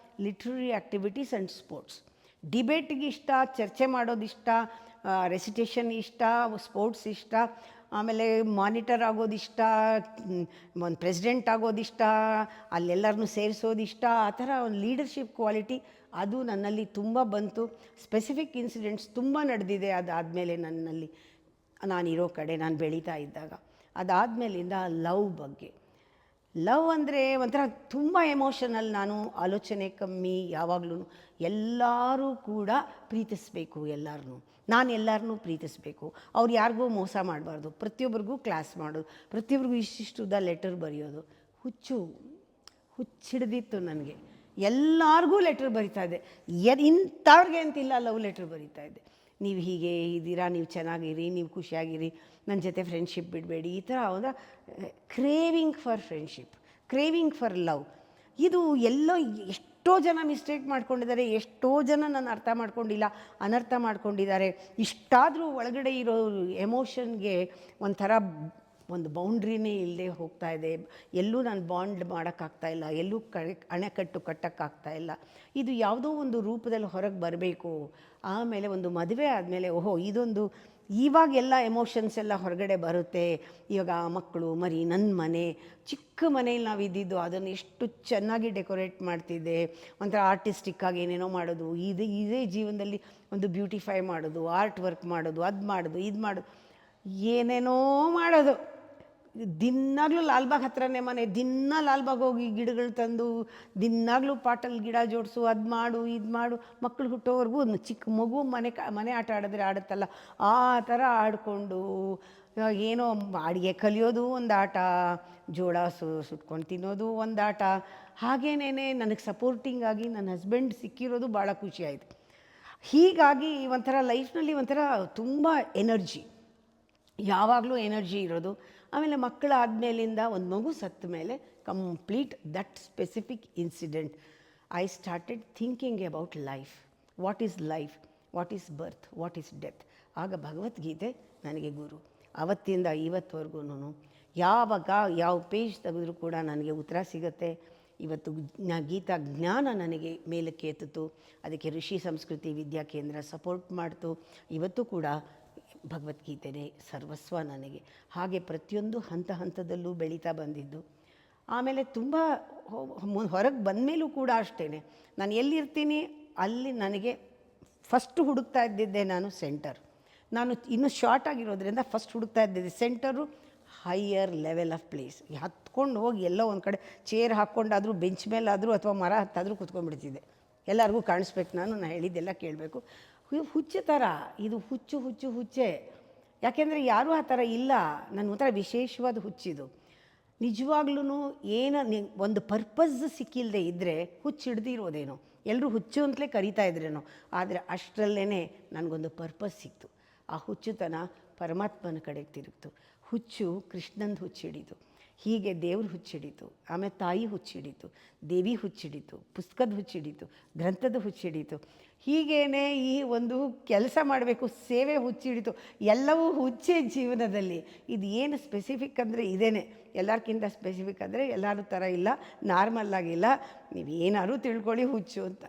ಲಿಟ್ರರಿ ಆ್ಯಕ್ಟಿವಿಟೀಸ್ ಆ್ಯಂಡ್ ಸ್ಪೋರ್ಟ್ಸ್. ಡಿಬೇಟಿಗೆ ಇಷ್ಟ, ಚರ್ಚೆ ಮಾಡೋದಿಷ್ಟ, ರೆಸಿಟೇಷನ್ ಇಷ್ಟ, ಸ್ಪೋರ್ಟ್ಸ್ ಇಷ್ಟ, ಆಮೇಲೆ ಮಾನಿಟರ್ ಆಗೋದಿಷ್ಟ, ಒಂದು ಪ್ರೆಸಿಡೆಂಟ್ ಆಗೋದಿಷ್ಟ, ಅಲ್ಲೆಲ್ಲರನ್ನೂ ಸೇರಿಸೋದಿಷ್ಟ, ಆ ಥರ ಒಂದು ಲೀಡರ್ಶಿಪ್ ಕ್ವಾಲಿಟಿ ಅದು ನನ್ನಲ್ಲಿ ತುಂಬ ಬಂತು. ಸ್ಪೆಸಿಫಿಕ್ ಇನ್ಸಿಡೆಂಟ್ಸ್ ತುಂಬ ನಡೆದಿದೆ ಅದಾದಮೇಲೆ ನನ್ನಲ್ಲಿ, ನಾನಿರೋ ಕಡೆ ನಾನು ಬೆಳೀತಾ ಇದ್ದಾಗ. ಅದಾದಮೇಲಿಂದ ಲವ್ ಅಂದರೆ ಒಂಥರ ತುಂಬ ಎಮೋಷನಲ್. ನಾನು ಆಲೋಚನೆ ಕಮ್ಮಿ, ಯಾವಾಗಲೂ ಎಲ್ಲರೂ ಕೂಡ ಪ್ರೀತಿಸಬೇಕು, ನಾನು ಎಲ್ಲರನ್ನೂ ಪ್ರೀತಿಸಬೇಕು, ಅವ್ರು ಯಾರಿಗೂ ಮೋಸ ಮಾಡಬಾರ್ದು, ಪ್ರತಿಯೊಬ್ಬರಿಗೂ ಕ್ಲಾಸ್ ಮಾಡೋದು, ಪ್ರತಿಯೊಬ್ಬರಿಗೂ ಇಷ್ಟಿಷ್ಟುದ ಲೆಟರ್ ಬರೆಯೋದು. ಹುಚ್ಚಿಡ್ದಿತ್ತು ನನಗೆ. ಎಲ್ಲರಿಗೂ ಲೆಟ್ರ್ ಬರಿತಾಯಿದ್ದೆ, ಇಂಥವ್ರಿಗೆ ಅಂತಿಲ್ಲ, ಲವ್ ಲೆಟ್ರ್ ಬರಿತಾಯಿದ್ದೆ. ನೀವು ಹೀಗೆ ಇದ್ದೀರಾ, ನೀವು ಚೆನ್ನಾಗಿರಿ, ನೀವು ಖುಷಿಯಾಗಿರಿ, ನನ್ನ ಜೊತೆ ಫ್ರೆಂಡ್ಶಿಪ್ ಬಿಡಬೇಡಿ, ಈ ಥರ ಒಂದು craving for friendship, craving for love. ಇದು ಎಲ್ಲೋ ಎಷ್ಟೋ ಜನ ಮಿಸ್ಟೇಕ್ ಮಾಡ್ಕೊಂಡಿದ್ದಾರೆ, ಎಷ್ಟೋ ಜನ ನಾನು ಅರ್ಥ ಮಾಡ್ಕೊಂಡಿಲ್ಲ, ಅನರ್ಥ ಮಾಡ್ಕೊಂಡಿದ್ದಾರೆ. ಇಷ್ಟಾದರೂ ಒಳಗಡೆ ಇರೋ ಎಮೋಷನ್ಗೆ ಒಂಥರ ಒಂದು ಬೌಂಡ್ರಿನೇ ಇಲ್ಲದೆ ಹೋಗ್ತಾ ಇದೆ. ಎಲ್ಲೂ ನಾನು ಬಾಂಡ್ ಮಾಡೋಕ್ಕಾಗ್ತಾಯಿಲ್ಲ, ಎಲ್ಲೂ ಅಣೆಕಟ್ಟು ಕಟ್ಟೋಕ್ಕಾಗ್ತಾಯಿಲ್ಲ. ಇದು ಯಾವುದೋ ಒಂದು ರೂಪದಲ್ಲಿ ಹೊರಗೆ ಬರಬೇಕು. ಆಮೇಲೆ ಒಂದು ಮದುವೆ ಆದಮೇಲೆ ಓಹೋ ಇದೊಂದು ಇವಾಗ ಎಲ್ಲ ಎಮೋಷನ್ಸ್ ಎಲ್ಲ ಹೊರಗಡೆ ಬರುತ್ತೆ. ಇವಾಗ ಮಕ್ಕಳು ಮರಿ, ನನ್ನ ಮನೆ, ಚಿಕ್ಕ ಮನೇಲಿ ನಾವು ಇದ್ದಿದ್ದು ಅದನ್ನು ಎಷ್ಟು ಚೆನ್ನಾಗಿ ಡೆಕೋರೇಟ್ ಮಾಡ್ತಿದ್ದೆ, ಒಂಥರ ಆರ್ಟಿಸ್ಟಿಕ್ಕಾಗಿ ಏನೇನೋ ಮಾಡೋದು. ಇದೇ ಜೀವನದಲ್ಲಿ ಒಂದು ಬ್ಯೂಟಿಫೈ ಮಾಡೋದು, ಆರ್ಟ್ ವರ್ಕ್ ಮಾಡೋದು, ಅದು ಮಾಡೋದು, ಇದು ಮಾಡೋದು, ಏನೇನೋ ಮಾಡೋದು. ದಿನಾಗಲೂ ಲಾಲ್ಬಾಗ್ ಹತ್ರನೇ ಮನೆ, ದಿನ ಲಾಲ್ಬಾಗ್ ಹೋಗಿ ಗಿಡಗಳು ತಂದು ದಿನಾಗಲೂ ಪಾಟಲ್ಲಿ ಗಿಡ ಜೋಡಿಸು, ಅದು ಮಾಡು, ಇದು ಮಾಡು. ಮಕ್ಕಳು ಹುಟ್ಟೋವರೆಗೂ ಒಂದು ಚಿಕ್ಕ ಮಗು ಮನೆ ಆಟ ಆಡಿದ್ರೆ ಆಡುತ್ತಲ್ಲ ಆ ಥರ ಆಡಿಕೊಂಡು ಏನೋ ಅಡುಗೆ ಕಲಿಯೋದು ಒಂದು ಆಟ, ಜೋಳ ಸುಟ್ಕೊಂಡು ತಿನ್ನೋದು ಒಂದು ಆಟ. ಹಾಗೇನೇ ನನಗೆ ಸಪೋರ್ಟಿಂಗಾಗಿ ನನ್ನ ಹಸ್ಬೆಂಡ್ ಸಿಕ್ಕಿರೋದು ಭಾಳ ಖುಷಿ ಆಯಿತು. ಹೀಗಾಗಿ ಒಂಥರ ಲೈಫ್ನಲ್ಲಿ ಒಂಥರ ತುಂಬ ಎನರ್ಜಿ, ಯಾವಾಗಲೂ ಎನರ್ಜಿ ಇರೋದು. ಆಮೇಲೆ ಮಕ್ಕಳಾದಮೇಲಿಂದ ಒಂದು ಮಗು ಸತ್ತ ಮೇಲೆ complete that specific incident I started thinking about life. What is life, what is birth, what is death. ಆಗ ಭಗವದ್ಗೀತೆ ನನಗೆ ಗುರು. ಆವತ್ತಿಂದ ಇವತ್ತುವರೆಗೂ ಯಾವಾಗ ಯಾವ ಪೇಜ್ ತೆಗೆದ್ರೂ ಕೂಡ ನನಗೆ ಉತ್ತರ ಸಿಗುತ್ತೆ. ಇವತ್ತು ಗೀತಾ ಜ್ಞಾನ ನನಗೆ ಮೇಲಕ್ಕೆ ಎತ್ತಿತು. ಅದಕ್ಕೆ ಋಷಿ ಸಂಸ್ಕೃತಿ ವಿದ್ಯಾ ಕೇಂದ್ರ ಸಪೋರ್ಟ್ ಮಾಡ್ತು. ಇವತ್ತು ಕೂಡ ಭಗವದ್ಗೀತೆನೇ ಸರ್ವಸ್ವ ನನಗೆ. ಹಾಗೆ ಪ್ರತಿಯೊಂದು ಹಂತದಲ್ಲೂ ಬೆಳೀತಾ ಬಂದಿದ್ದು. ಆಮೇಲೆ ತುಂಬ ಹೊರಗೆ ಬಂದಮೇಲೂ ಕೂಡ ಅಷ್ಟೇ, ನಾನು ಎಲ್ಲಿರ್ತೀನಿ ಅಲ್ಲಿ ನನಗೆ ಫಸ್ಟ್ ಹುಡುಕ್ತಾ ಇದ್ದಿದ್ದೆ ನಾನು ಸೆಂಟರ್. ನಾನು ಇನ್ನೂ ಶಾರ್ಟ್ ಆಗಿರೋದ್ರಿಂದ ಫಸ್ಟ್ ಹುಡುಕ್ತಾ ಇದ್ದಿದ್ದೆ centre, higher level of place. ಹತ್ಕೊಂಡು ಹೋಗಿ ಎಲ್ಲೋ ಒಂದು ಕಡೆ ಚೇರ್ ಹಾಕ್ಕೊಂಡಾದರೂ, ಬೆಂಚ್ ಮೇಲಾದರೂ ಅಥವಾ ಮರ ಹತ್ತಾದರೂ ಕೂತ್ಕೊಂಡ್ಬಿಡ್ತಿದ್ದೆ. ಎಲ್ಲರಿಗೂ ಕಾಣಿಸ್ಬೇಕು, ನಾನು ಹೇಳಿದ್ದೆಲ್ಲ ಕೇಳಬೇಕು. ಹುಚ್ಚು ಥರ ಇದು, ಹುಚ್ಚೆ. ಯಾಕೆಂದರೆ ಯಾರೂ ಆ ಥರ ಇಲ್ಲ. ನನ್ನ ಒಂಥರ ವಿಶೇಷವಾದ ಹುಚ್ಚಿದು. ನಿಜವಾಗ್ಲೂ ಒಂದು ಪರ್ಪಸ್ ಸಿಕ್ಕಿಲ್ಲದೆ ಇದ್ದರೆ ಹುಚ್ಚು ಹಿಡ್ದಿರೋದೇನೋ, ಎಲ್ಲರೂ ಹುಚ್ಚು ಅಂತಲೇ ಕರೀತಾ ಇದ್ರೇನೋ. ಆದರೆ ಅಷ್ಟರಲ್ಲೇ ನನಗೊಂದು ಪರ್ಪಸ್ ಸಿಕ್ತು. ಆ ಹುಚ್ಚುತನ ಪರಮಾತ್ಮನ ಕಡೆಗೆ ತಿರುಗ್ತು. ಹುಚ್ಚು ಕೃಷ್ಣಂದು ಹುಚ್ಚಿಡಿತು, ಹೀಗೆ ದೇವ್ರ ಹುಚ್ಚಿಡಿತು, ಆಮೇಲೆ ತಾಯಿ ಹುಚ್ಚಿಡಿತು, ದೇವಿ ಹುಚ್ಚಿಡಿತು, ಪುಸ್ತಕದ ಹುಚ್ಚಿಡಿತು, ಗ್ರಂಥದ ಹುಚ್ಚಿಡಿತು. ಹೀಗೇ ಈ ಒಂದು ಕೆಲಸ ಮಾಡಬೇಕು, ಸೇವೆ ಹುಚ್ಚಿಡಿತು. ಎಲ್ಲವೂ ಹುಚ್ಚೇ ಜೀವನದಲ್ಲಿ. ಇದು ಏನು ಸ್ಪೆಸಿಫಿಕ್ ಅಂದರೆ ಇದೇನೆ. ಎಲ್ಲರಿಗಿಂತ ಸ್ಪೆಸಿಫಿಕ್ ಅಂದರೆ ಎಲ್ಲರೂ ಥರ ಇಲ್ಲ, ನಾರ್ಮಲ್ಲಾಗಿಲ್ಲ. ನೀವು ಏನಾದ್ರು ತಿಳ್ಕೊಳ್ಳಿ ಹುಚ್ಚು ಅಂತ.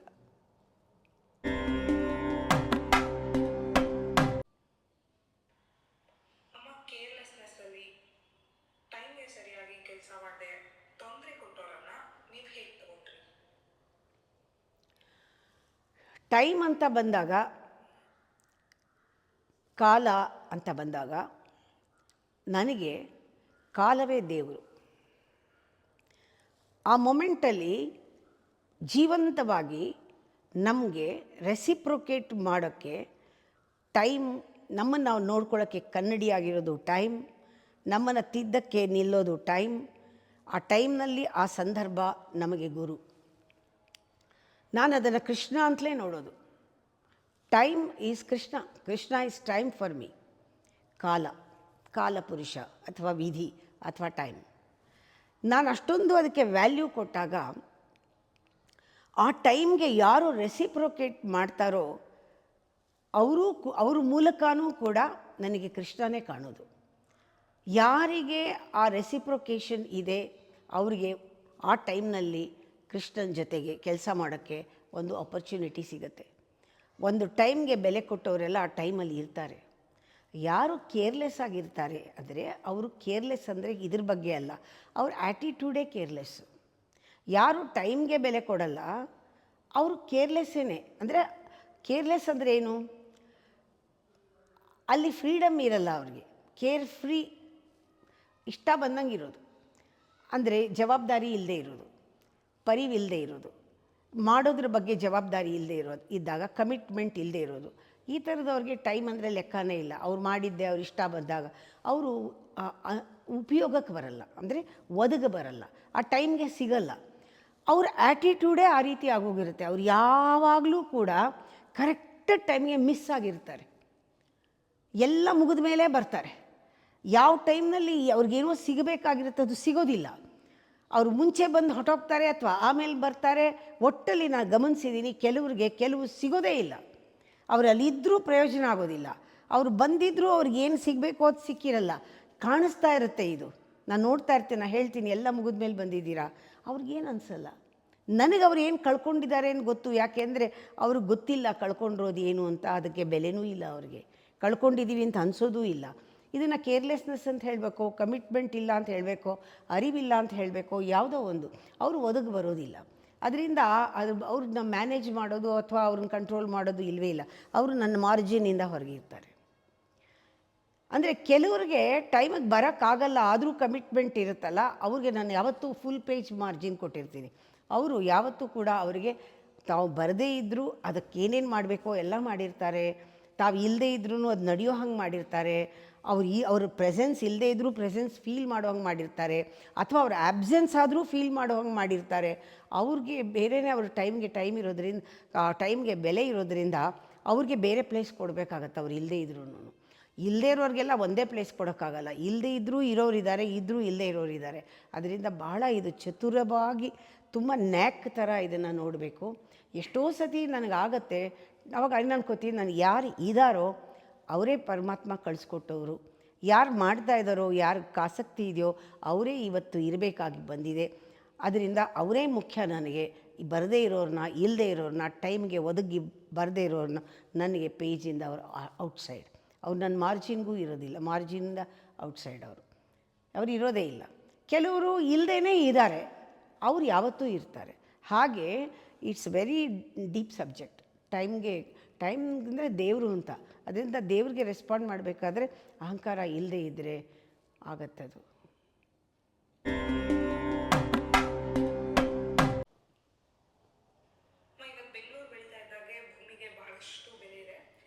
ಟೈಮ್ ಅಂತ ಬಂದಾಗ, ಕಾಲ ಅಂತ ಬಂದಾಗ ನನಗೆ ಕಾಲವೇ ದೇವರು. ಆ ಮೊಮೆಂಟಲ್ಲಿ ಜೀವಂತವಾಗಿ ನಮಗೆ ರೆಸಿಪ್ರೊಕೇಟ್ ಮಾಡೋಕ್ಕೆ ಟೈಮ್, ನಮ್ಮನ್ನು ನಾವು ನೋಡ್ಕೊಳ್ಳೋಕ್ಕೆ ಕನ್ನಡಿಯಾಗಿರೋದು ಟೈಮ್, ನಮ್ಮನ್ನು ತಿದ್ದಕ್ಕೆ ನಿಲ್ಲೋದು ಟೈಮ್. ಆ ಟೈಮ್ನಲ್ಲಿ ಆ ಸಂದರ್ಭ ನಮಗೆ ಗುರು. ನಾನು ಅದನ್ನು ಕೃಷ್ಣ ಅಂತಲೇ ನೋಡೋದು. Time is Krishna, Krishna is time for me. ಕಾಲಪುರುಷ ಅಥವಾ ವಿಧಿ ಅಥವಾ ಟೈಮ್. ನಾನು ಅಷ್ಟೊಂದು ಅದಕ್ಕೆ ವ್ಯಾಲ್ಯೂ ಕೊಟ್ಟಾಗ ಆ ಟೈಮ್ಗೆ ಯಾರು ರೆಸಿಪ್ರೊಕೇಟ್ ಮಾಡ್ತಾರೋ ಅವ್ರ ಮೂಲಕನೂ ಕೂಡ ನನಗೆ ಕೃಷ್ಣನೇ ಕಾಣೋದು. ಯಾರಿಗೆ ಆ ರೆಸಿಪ್ರೊಕೇಷನ್ ಇದೆ ಅವರಿಗೆ ಆ ಟೈಮ್ನಲ್ಲಿ ಕೃಷ್ಣನ ಜೊತೆಗೆ ಕೆಲಸ ಮಾಡೋಕ್ಕೆ ಒಂದು ಆಪರ್ಚುನಿಟಿ ಸಿಗುತ್ತೆ. ಒಂದು ಟೈಮ್ಗೆ ಬೆಲೆ ಕೊಟ್ಟವರೆಲ್ಲ ಆ ಟೈಮಲ್ಲಿ ಇರ್ತಾರೆ. ಯಾರು ಕೇರ್ಲೆಸ್ ಆಗಿರ್ತಾರೆ ಅಂದರೆ ಅವರು ಕೇರ್ಲೆಸ್ ಅಂದರೆ ಇದ್ರ ಬಗ್ಗೆ ಅಲ್ಲ, ಅವ್ರ ಆ್ಯಟಿಟ್ಯೂಡೇ ಕೇರ್ಲೆಸ್ಸು. ಯಾರು ಟೈಮ್ಗೆ ಬೆಲೆ ಕೊಡಲ್ಲ ಅವರು ಕೇರ್ಲೆಸ್ಸೇ. ಅಂದರೆ ಕೇರ್ಲೆಸ್ ಅಂದರೆ ಏನು, ಅಲ್ಲಿ ಫ್ರೀಡಮ್ ಇರಲ್ಲ ಅವ್ರಿಗೆ, ಕೇರ್ ಫ್ರೀ, ಇಷ್ಟ ಬಂದಂಗೆ ಇರೋದು. ಅಂದರೆ ಜವಾಬ್ದಾರಿ ಇಲ್ಲದೆ ಇರೋದು, ಪರಿವಿಲ್ಲದೆ ಇರೋದು, ಮಾಡೋದ್ರ ಬಗ್ಗೆ ಜವಾಬ್ದಾರಿ ಇದ್ದಾಗ ಕಮಿಟ್ಮೆಂಟ್ ಇಲ್ಲದೆ ಇರೋದು. ಈ ಥರದವ್ರಿಗೆ ಟೈಮ್ ಅಂದರೆ ಲೆಕ್ಕನೇ ಇಲ್ಲ. ಅವ್ರು ಮಾಡಿದ್ದೆ ಅವ್ರು ಇಷ್ಟ ಬಂದಾಗ ಅವರು ಉಪಯೋಗಕ್ಕೆ ಬರಲ್ಲ, ಅಂದರೆ ಒದಗ ಬರಲ್ಲ, ಆ ಟೈಮ್ಗೆ ಸಿಗಲ್ಲ. ಅವ್ರ ಆ್ಯಟಿಟ್ಯೂಡೇ ಆ ರೀತಿ ಆಗೋಗಿರುತ್ತೆ. ಅವ್ರು ಯಾವಾಗಲೂ ಕೂಡ ಕರೆಕ್ಟ್ ಟೈಮ್ಗೆ ಮಿಸ್ ಆಗಿರ್ತಾರೆ. ಎಲ್ಲ ಮುಗಿದ ಮೇಲೆ ಬರ್ತಾರೆ. ಯಾವ ಟೈಮ್ನಲ್ಲಿ ಅವ್ರಿಗೇನೋ ಸಿಗಬೇಕಾಗಿರುತ್ತೆ ಅದು ಸಿಗೋದಿಲ್ಲ. ಅವರು ಮುಂಚೆ ಬಂದು ಹೊಟ್ಟೋಗ್ತಾರೆ ಅಥವಾ ಆಮೇಲೆ ಬರ್ತಾರೆ. ಒಟ್ಟಲ್ಲಿ ನಾನು ಗಮನಿಸಿದ್ದೀನಿ, ಕೆಲವು ಸಿಗೋದೇ ಇಲ್ಲ. ಅವರು ಅಲ್ಲಿದ್ದರೂ ಪ್ರಯೋಜನ ಆಗೋದಿಲ್ಲ. ಅವರು ಬಂದಿದ್ದರೂ ಅವ್ರಿಗೇನು ಸಿಗಬೇಕು ಅದು ಸಿಕ್ಕಿರಲ್ಲ. ಕಾಣಿಸ್ತಾ ಇರುತ್ತೆ ಇದು. ನಾನು ನೋಡ್ತಾ ಇರ್ತೀನಿ, ನಾನು ಹೇಳ್ತೀನಿ ಎಲ್ಲ ಮುಗಿದ ಮೇಲೆ ಬಂದಿದ್ದೀರಾ, ಅವ್ರಿಗೇನು ಅನಿಸಲ್ಲ. ನನಗೆ ಅವ್ರು ಏನು ಕಳ್ಕೊಂಡಿದ್ದಾರೆ ಅಂತ ಗೊತ್ತು. ಯಾಕೆಂದರೆ ಅವ್ರಿಗೆ ಗೊತ್ತಿಲ್ಲ ಕಳ್ಕೊಂಡಿರೋದು ಏನು ಅಂತ, ಅದಕ್ಕೆ ಬೆಲೆನೂ ಇಲ್ಲ ಅವ್ರಿಗೆ. ಕಳ್ಕೊಂಡಿದ್ದೀವಿ ಅಂತ ಅನಿಸೋದೂ ಇಲ್ಲ. ಇದನ್ನು ಕೇರ್ಲೆಸ್ನೆಸ್ ಅಂತ ಹೇಳಬೇಕು, ಕಮಿಟ್ಮೆಂಟ್ ಇಲ್ಲ ಅಂತ ಹೇಳಬೇಕು, ಅರಿವಿಲ್ಲ ಅಂತ ಹೇಳಬೇಕು, ಯಾವುದೋ ಒಂದು ಅವರು ಒದಗಿ ಬರೋದಿಲ್ಲ. ಅದರಿಂದ ಅವ್ರನ್ನ ಮ್ಯಾನೇಜ್ ಮಾಡೋದು ಅಥವಾ ಅವ್ರನ್ನ ಕಂಟ್ರೋಲ್ ಮಾಡೋದು ಇಲ್ಲವೇ ಇಲ್ಲ. ಅವರು ನನ್ನ ಮಾರ್ಜಿನಿಂದ ಹೊರಗೆ ಇರ್ತಾರೆ. ಅಂದರೆ ಕೆಲವ್ರಿಗೆ ಟೈಮಿಗೆ ಬರೋಕ್ಕಾಗಲ್ಲ, ಆದರೂ ಕಮಿಟ್ಮೆಂಟ್ ಇರುತ್ತಲ್ಲ, ಅವ್ರಿಗೆ ನಾನು ಯಾವತ್ತೂ ಫುಲ್ ಪೇಜ್ ಮಾರ್ಜಿನ್ ಕೊಟ್ಟಿರ್ತೀನಿ. ಅವರು ಯಾವತ್ತೂ ಕೂಡ ಅವರಿಗೆ ತಾವು ಬರದೇ ಇದ್ದರೂ ಅದಕ್ಕೇನೇನು ಮಾಡಬೇಕೋ ಎಲ್ಲ ಮಾಡಿರ್ತಾರೆ. ತಾವು ಇಲ್ಲದೇ ಇದ್ರೂ ಅದು ನಡೆಯೋ ಹಂಗೆ ಮಾಡಿರ್ತಾರೆ. ಅವ್ರ ಪ್ರೆಸೆನ್ಸ್ ಇಲ್ಲದೇ ಇದ್ದರೂ ಪ್ರೆಸೆನ್ಸ್ ಫೀಲ್ ಮಾಡೋ ಹಂಗೆ ಮಾಡಿರ್ತಾರೆ, ಅಥವಾ ಅವ್ರ ಆ್ಯಬ್ಸೆನ್ಸ್ ಆದರೂ ಫೀಲ್ ಮಾಡೋ ಹಂಗೆ ಮಾಡಿರ್ತಾರೆ. ಅವ್ರಿಗೆ ಬೇರೆಯೇ ಅವ್ರ ಟೈಮ್ ಇರೋದ್ರಿಂದ, ಟೈಮ್ಗೆ ಬೆಲೆ ಇರೋದ್ರಿಂದ ಅವ್ರಿಗೆ ಬೇರೆ ಪ್ಲೇಸ್ ಕೊಡಬೇಕಾಗತ್ತೆ. ಅವ್ರು ಇಲ್ಲದೇ ಇದ್ರೂ ಇಲ್ಲದೇ ಇರೋರಿಗೆಲ್ಲ ಒಂದೇ ಪ್ಲೇಸ್ ಕೊಡೋಕ್ಕಾಗಲ್ಲ. ಇಲ್ಲದೇ ಇದ್ದರೂ ಇರೋರಿದ್ದಾರೆ, ಇದ್ದರೂ ಇಲ್ಲದೇ ಇರೋರಿದ್ದಾರೆ. ಅದರಿಂದ ಬಹಳ ಇದು ಚತುರವಾಗಿ ತುಂಬ ನ್ಯಾಕ್ ಥರ ಇದನ್ನು ನೋಡಬೇಕು. ಎಷ್ಟೋ ಸತಿ ನನಗಾಗತ್ತೆ, ಅವಾಗ ಅನ್ಕೋತೀನಿ, ನಾನು ಯಾರು ಇದ್ದಾರೋ ಅವರೇ ಪರಮಾತ್ಮ ಕಳಿಸ್ಕೊಟ್ಟವರು. ಯಾರು ಮಾಡ್ತಾ ಇದ್ದಾರೋ, ಯಾರಿಗೆ ಆಸಕ್ತಿ ಇದೆಯೋ ಅವರೇ ಇವತ್ತು ಇರಬೇಕಾಗಿ ಬಂದಿದೆ. ಅದರಿಂದ ಅವರೇ ಮುಖ್ಯ ನನಗೆ. ಬರದೇ ಇರೋರನ್ನ, ಇಲ್ಲದೇ ಇರೋರನ್ನ, ಟೈಮ್ಗೆ ಒದಗಿ ಬರದೇ ಇರೋರನ್ನ ನನಗೆ ಪೇಜಿಂದ ಅವರು ಔಟ್ಸೈಡ್. ಅವ್ರು ನನ್ನ ಮಾರ್ಜಿನ್ಗೂ ಇರೋದಿಲ್ಲ, ಮಾರ್ಜಿನಿಂದ ಔಟ್ಸೈಡ್ ಅವರು ಇರೋದೇ ಇಲ್ಲ. ಕೆಲವರು ಇಲ್ಲದೇ ಇದ್ದಾರೆ, ಅವ್ರು ಯಾವತ್ತೂ ಇರ್ತಾರೆ. ಹಾಗೆ it's very deep subject. Time ಅಂದರೆ ದೇವರು ಅಂತ. ಅದರಿಂದ ದೇವ್ರಿಗೆ ರೆಸ್ಪಾಂಡ್ ಮಾಡಬೇಕಾದ್ರೆ ಅಹಂಕಾರ ಇಲ್ಲದೇ ಇದ್ದರೆ ಆಗತ್ತದು. ಇವತ್ತು ಬೆಂಗಳೂರು ಬೆಳೀತಾ ಇದ್ದಾಗೆ ಭೂಮಿಗೆ ಬಹಳಷ್ಟು ಬೆಲೆ ಇದೆ.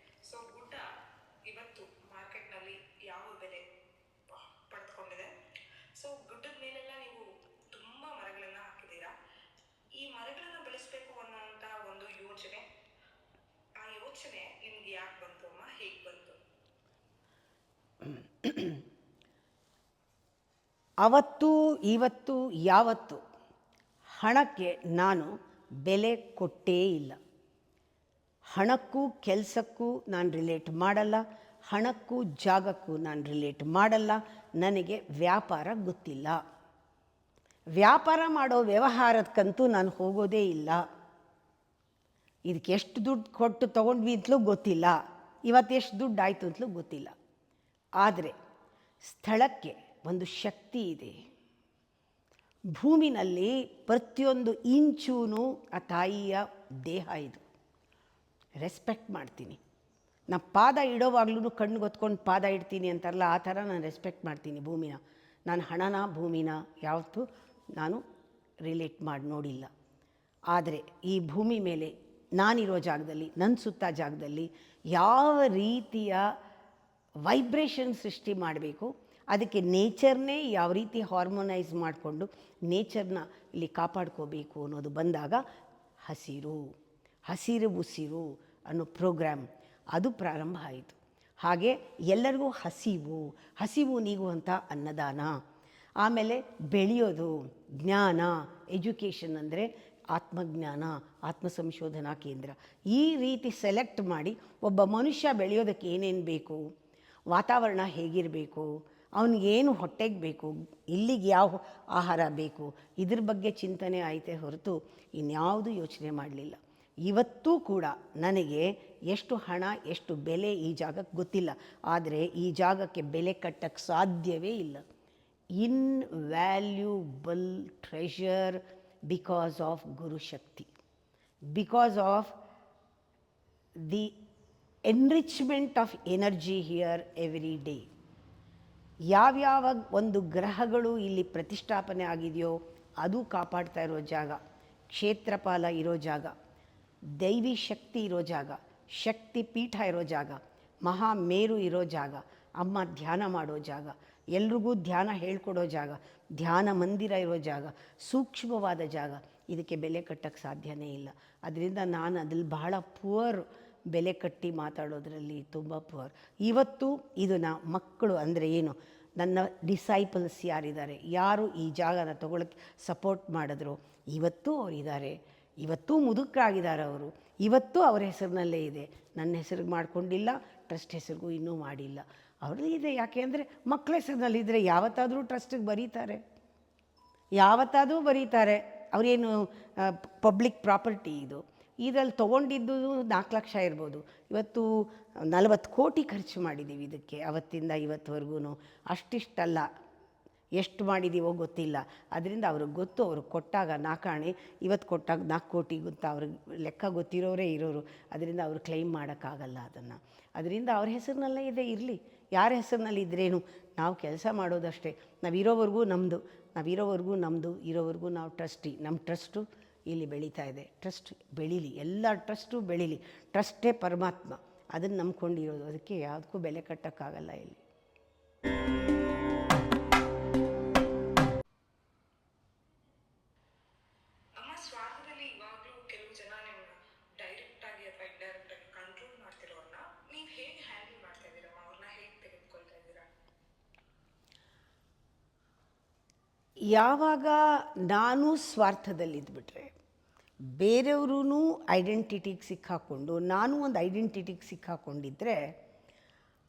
ಸೊ ಗುಡ್ಡ ಇವತ್ತು ಮಾರ್ಕೆಟ್ನಲ್ಲಿ ಯಾವ ಬೆಲೆ ಪಡೆದುಕೊಂಡಿದೆ. ಸೊ ಗುಡ್ಡದ ಮೇಲೆಲ್ಲ ನೀವು ತುಂಬ ಮರಗಳನ್ನು ಹಾಕಿದ್ದೀರಾ. ಈ ಮರಗಳನ್ನು ಬೆಳೆಸಬೇಕು ಅನ್ನೋಂಥ ಒಂದು ಯೋಚನೆ, ಆ ಯೋಚನೆ ನಿಮ್ಗೆ ಯಾಕೆ ಬಂತು ಅಮ್ಮ, ಹೇಗೆ ಬಂತು? ಅವತ್ತು ಇವತ್ತು ಯಾವತ್ತು ಹಣಕ್ಕೆ ನಾನು ಬೆಲೆ ಕೊಟ್ಟೇ ಇಲ್ಲ. ಹಣಕ್ಕೂ ಕೆಲಸಕ್ಕೂ ನಾನು ರಿಲೇಟ್ ಮಾಡಲ್ಲ, ಹಣಕ್ಕೂ ಜಾಗಕ್ಕೂ ನಾನು ರಿಲೇಟ್ ಮಾಡಲ್ಲ. ನನಗೆ ವ್ಯಾಪಾರ ಗೊತ್ತಿಲ್ಲ. ವ್ಯಾಪಾರ ಮಾಡೋ ವ್ಯವಹಾರಕ್ಕಂತೂ ನಾನು ಹೋಗೋದೇ ಇಲ್ಲ. ಇದಕ್ಕೆ ಎಷ್ಟು ದುಡ್ಡು ಕೊಟ್ಟು ತೊಗೊಂಡ್ವಿ ಅಂತಲೂ ಗೊತ್ತಿಲ್ಲ, ಇವತ್ತು ಎಷ್ಟು ದುಡ್ಡು ಆಯಿತು ಅಂತಲೂ ಗೊತ್ತಿಲ್ಲ. ಆದರೆ ಸ್ಥಳಕ್ಕೆ ಒಂದು ಶಕ್ತಿ ಇದೆ. ಭೂಮಿನಲ್ಲಿ ಪ್ರತಿಯೊಂದು ಇಂಚೂ ಆ ತಾಯಿಯ ದೇಹ ಇದು. ರೆಸ್ಪೆಕ್ಟ್ ಮಾಡ್ತೀನಿ. ನಾನು ಪಾದ ಇಡೋವಾಗ್ಲೂ ಕಣ್ಣು ಗೊತ್ಕೊಂಡು ಪಾದ ಇಡ್ತೀನಿ ಅಂತಾರಲ್ಲ, ಆ ಥರ ನಾನು ರೆಸ್ಪೆಕ್ಟ್ ಮಾಡ್ತೀನಿ ಭೂಮಿನ. ನಾನು ಹಣನ ಭೂಮಿನ ಯಾವತ್ತೂ ನಾನು ರಿಲೇಟ್ ಮಾಡಿ ನೋಡಿಲ್ಲ. ಆದರೆ ಈ ಭೂಮಿ ಮೇಲೆ ನಾನಿರೋ ಜಾಗದಲ್ಲಿ, ನನ್ನ ಸುತ್ತ ಜಾಗದಲ್ಲಿ ಯಾವ ರೀತಿಯ ವೈಬ್ರೇಷನ್ ಸೃಷ್ಟಿ ಮಾಡಬೇಕು, ಅದಕ್ಕೆ ನೇಚರ್ನೇ ಯಾವ ರೀತಿ ಹಾರ್ಮೋನೈಸ್ ಮಾಡಿಕೊಂಡು ನೇಚರ್ನ ಇಲ್ಲಿ ಕಾಪಾಡ್ಕೋಬೇಕು ಅನ್ನೋದು ಬಂದಾಗ ಹಸಿರು ಉಸಿರು ಅನ್ನೋ ಪ್ರೋಗ್ರಾಮ್ ಅದು ಪ್ರಾರಂಭ ಆಯಿತು. ಹಾಗೆ ಎಲ್ಲರಿಗೂ ಹಸಿವು ನೀಗುವಂಥ ಅನ್ನದಾನ. ಆಮೇಲೆ ಬೆಳೆಯೋದು, ಜ್ಞಾನ, ಎಜುಕೇಷನ್ ಅಂದರೆ ಆತ್ಮಜ್ಞಾನ, ಆತ್ಮ ಸಂಶೋಧನಾ ಕೇಂದ್ರ. ಈ ರೀತಿ ಸೆಲೆಕ್ಟ್ ಮಾಡಿ ಒಬ್ಬ ಮನುಷ್ಯ ಬೆಳೆಯೋದಕ್ಕೆ ಏನೇನು ಬೇಕು, ವಾತಾವರಣ ಹೇಗಿರಬೇಕು, ಅವನಿಗೇನು ಹೊಟ್ಟೆಗೆ ಬೇಕು, ಇಲ್ಲಿಗೆ ಯಾವ ಆಹಾರ ಬೇಕು, ಇದ್ರ ಬಗ್ಗೆ ಚಿಂತನೆ ಆಯಿತೇ ಹೊರತು ಇನ್ಯಾವುದೂ ಯೋಚನೆ ಮಾಡಲಿಲ್ಲ. ಇವತ್ತೂ ಕೂಡ ನನಗೆ ಎಷ್ಟು ಹಣ, ಎಷ್ಟು ಬೆಲೆ ಈ ಜಾಗಕ್ಕೆ ಗೊತ್ತಿಲ್ಲ. ಆದರೆ ಈ ಜಾಗಕ್ಕೆ ಬೆಲೆ ಕಟ್ಟಕ್ಕೆ ಸಾಧ್ಯವೇ ಇಲ್ಲ. ಇನ್ವ್ಯಾಲ್ಯೂಬಲ್ ಟ್ರೆಷರ್ ಬಿಕಾಸ್ ಆಫ್ ಗುರುಶಕ್ತಿ, because of the enrichment of energy here every day. ಯಾವ್ಯಾವ ಒಂದು ಗ್ರಹಗಳು ಇಲ್ಲಿ ಪ್ರತಿಷ್ಠಾಪನೆ ಆಗಿದೆಯೋ ಅದು ಕಾಪಾಡ್ತಾ ಇರೋ ಜಾಗ, ಕ್ಷೇತ್ರಪಾಲ ಇರೋ ಜಾಗ, ದೈವಿ ಶಕ್ತಿ ಇರೋ ಜಾಗ, ಶಕ್ತಿ ಪೀಠ ಇರೋ ಜಾಗ, ಮಹಾಮೇರು ಇರೋ ಜಾಗ, ಅಮ್ಮ ಧ್ಯಾನ ಮಾಡೋ ಜಾಗ, ಎಲ್ರಿಗೂ ಧ್ಯಾನ ಹೇಳ್ಕೊಡೋ ಜಾಗ, ಧ್ಯಾನ ಮಂದಿರ ಇರೋ ಜಾಗ, ಸೂಕ್ಷ್ಮವಾದ ಜಾಗ. ಇದಕ್ಕೆ ಬೆಲೆ ಕಟ್ಟಕ್ಕೆ ಸಾಧ್ಯನೇ ಇಲ್ಲ. ಅದರಿಂದ ನಾನು ಅದ್ರಲ್ಲಿ ಬಹಳ ಪುವರ್, ಬೆಲೆ ಕಟ್ಟಿ ಮಾತಾಡೋದ್ರಲ್ಲಿ ತುಂಬ ಪುವರ್. ಇವತ್ತು ಇದನ್ನ ಮಕ್ಕಳು ಅಂದರೆ ಏನು, ನನ್ನ ಡಿಸೈಪಲ್ಸ್ ಯಾರಿದ್ದಾರೆ, ಯಾರು ಈ ಜಾಗನ ತೊಗೊಳಕ್ಕೆ ಸಪೋರ್ಟ್ ಮಾಡಿದ್ರು, ಇವತ್ತೂ ಅವರಿದ್ದಾರೆ. ಇವತ್ತೂ ಮುದುಕರಾಗಿದ್ದಾರೆ ಅವರು. ಇವತ್ತೂ ಅವರ ಹೆಸರಿನಲ್ಲೇ ಇದೆ. ನನ್ನ ಹೆಸರಿಗೆ ಮಾಡಿಕೊಂಡಿಲ್ಲ, ಟ್ರಸ್ಟ್ ಹೆಸರಿಗೂ ಇನ್ನೂ ಮಾಡಿಲ್ಲ. ಅವ್ರಲ್ಲಿ ಇದೆ. ಯಾಕೆ ಅಂದರೆ ಮಕ್ಕಳ ಹೆಸರಿನಲ್ಲಿದ್ದರೆ ಯಾವತ್ತಾದರೂ ಟ್ರಸ್ಟಿಗೆ ಬರೀತಾರೆ, ಯಾವತ್ತಾದರೂ ಬರೀತಾರೆ. ಅವರೇನು ಪಬ್ಲಿಕ್ ಪ್ರಾಪರ್ಟಿ ಇದು. ಇದರಲ್ಲಿ ತೊಗೊಂಡಿದ್ದು 4 ಲಕ್ಷ ಇರ್ಬೋದು, ಇವತ್ತು 40 ಕೋಟಿ ಖರ್ಚು ಮಾಡಿದ್ದೀವಿ ಇದಕ್ಕೆ ಅವತ್ತಿಂದ ಇವತ್ತುವರೆಗೂ. ಅಷ್ಟಿಷ್ಟಲ್ಲ, ಎಷ್ಟು ಮಾಡಿದ್ದೀವೋ ಗೊತ್ತಿಲ್ಲ. ಅದರಿಂದ ಅವ್ರಿಗೆ ಗೊತ್ತು, ಅವ್ರಿಗೆ ಕೊಟ್ಟಾಗ 4 ಆಣೆ, ಇವತ್ತು ಕೊಟ್ಟಾಗ 4 ಕೋಟಿ ಗೊತ್ತಾ, ಅವ್ರಿಗೆ ಲೆಕ್ಕ ಗೊತ್ತಿರೋರೇ ಇರೋರು. ಅದರಿಂದ ಅವ್ರು ಕ್ಲೈಮ್ ಮಾಡೋಕ್ಕಾಗಲ್ಲ ಅದನ್ನು. ಅದರಿಂದ ಅವ್ರ ಹೆಸರಿನಲ್ಲೇ ಇದೆ, ಇರಲಿ, ಯಾರ ಹೆಸರಿನಲ್ಲಿ ಇದ್ರೇನು, ನಾವು ಕೆಲಸ ಮಾಡೋದಷ್ಟೇ. ನಾವಿರೋವರೆಗೂ ನಮ್ಮದು, ನಾವಿರೋವರೆಗೂ ನಮ್ಮದು, ಇರೋವರೆಗೂ ನಾವು ಟ್ರಸ್ಟಿ. ನಮ್ಮ ಟ್ರಸ್ಟು ಇಲ್ಲಿ ಬೆಳೀತಾ ಇದೆ. ಟ್ರಸ್ಟ್ ಬೆಳೀಲಿ, ಎಲ್ಲ ಟ್ರಸ್ಟು ಬೆಳೀಲಿ. ಟ್ರಸ್ಟೇ ಪರಮಾತ್ಮ, ಅದನ್ನು ನಂಬ್ಕೊಂಡಿರೋದು. ಅದಕ್ಕೆ ಯಾವುದಕ್ಕೂ ಬೆಲೆ ಕಟ್ಟೋಕ್ಕಾಗಲ್ಲ ಇಲ್ಲಿ. ಅಮ್ಮ, ಸ್ವಾರ್ಥದಲ್ಲಿ ಇವಾಗಲೂ ಕೆಲವು ಜನ ನಿಮ್ಮನ್ನ ಡೈರೆಕ್ಟ್ ಆಗಿ ಅಥವಾ ಇಂಡೈರೆಕ್ಟ್ ಆಗಿ ಕಂಟ್ರೋಲ್ ಮಾಡ್ತಿರೋರ್ನ ನೀವು ಹೇಗೆ ಹ್ಯಾಂಡಲ್ ಮಾಡ್ತಾ ಇದ್ದೀರಮ್ಮ? ಅವ್ರನ್ನ ಹೇಗೆ ತೆಗೆದುಕೊಳ್ತಾ ಇದ್ದೀರಾ? ಯಾವಾಗ ನಾನು ಸ್ವಾರ್ಥದಲ್ಲಿದ್ದುಬಿಟ್ರೆ ಬೇರೆಯವ್ರೂ ಐಡೆಂಟಿಟಿಗೆ ಸಿಕ್ಕಾಕ್ಕೊಂಡು ನಾನು ಒಂದು ಐಡೆಂಟಿಟಿಗೆ ಸಿಕ್ಕಾಕ್ಕೊಂಡಿದ್ದರೆ